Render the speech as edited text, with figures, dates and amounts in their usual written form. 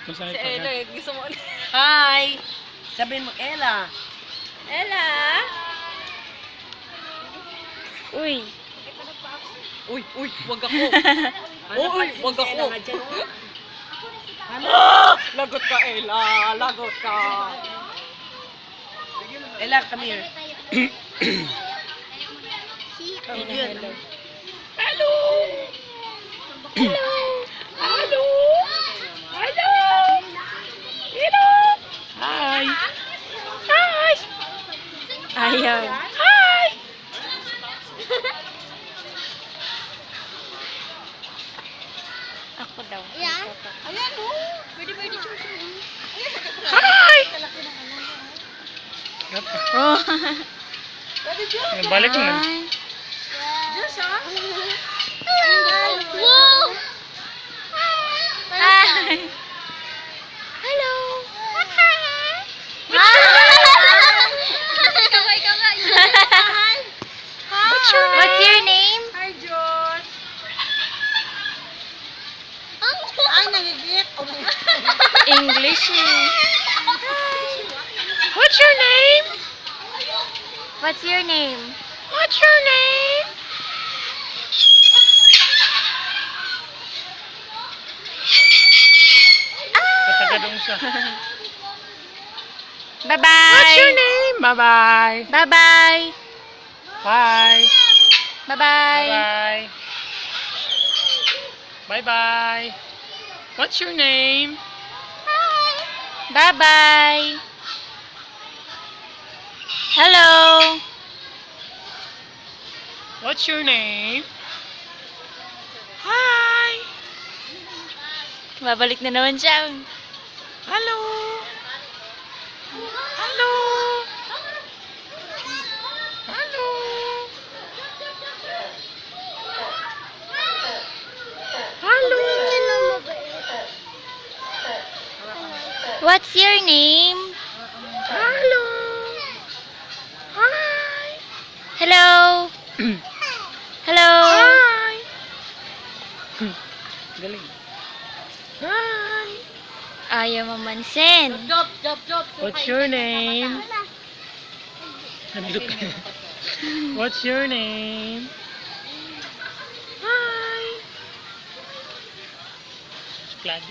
Masakit Si pa Ella, yan. gusto mo ulit. Hi! Sabihin mo, Ella. Ella? Uy. Uy, wag ako. Uy, wag ako. Ella nga dyan, oh. Lagot ka, Ella. Lagot ka. Ella, come here. Ayun na, hello. Hello! Hello. Hello! Hello! Hello! Hi! Hi! Ayaw. Hi! Ako daw. Ayan. Ayan, oh. Pwede siya. Hi! Oh. Pwede siya. Balik mo na. Hi. Diyos, ha? Wow! Hi. Hello. Kamay. What's your name? Hi, Diyos. Ay, nangigit. English eh. What's your name? What's your name? What's your name? Patagad siya. Bye-bye. What's your name? Bye-bye. Bye-bye. Bye. Bye-bye. Bye-bye. Bye-bye. What's your name? Bye-bye. Hello. What's your name? Hi. Babalik na naman siya. Hello. Hello. Hello. Hello. What's your name? Hello. Hi. Hello. Hello. Hi. Galing. Hi. Ayaw mamansin. Job. What's your name? Look. What's your name? Hi. It's Vlad.